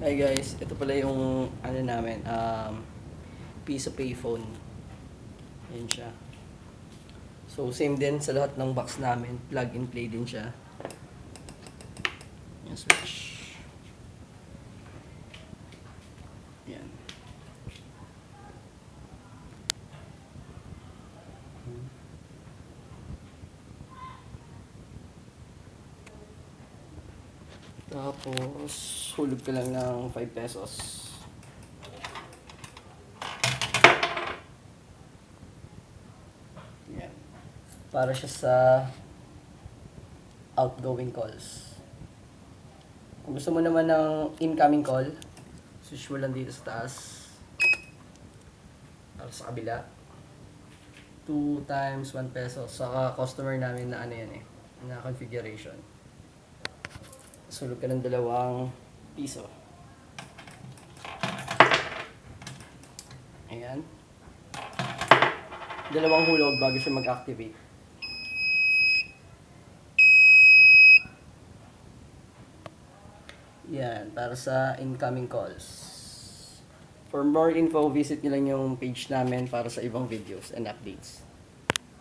Hi guys, ito pala yung ano namin, piso payphone. Ayan siya. So same din sa lahat ng box namin, plug and play din siya. Yung switch. Yan. Tapos hulog ka lang ng 5 pesos. Yan. Para siya sa outgoing calls. Kung gusto mo naman ng incoming call, switch mo lang dito sa taas. Para sa kabila. 2 times 1 peso. Sa customer namin na ano yan na configuration. Sulog ka ng 2 piso. Ayan. 2 hulog bago siya mag-activate. Yan, para sa incoming calls. For more info, visit nyo lang yung page namin para sa ibang videos and updates.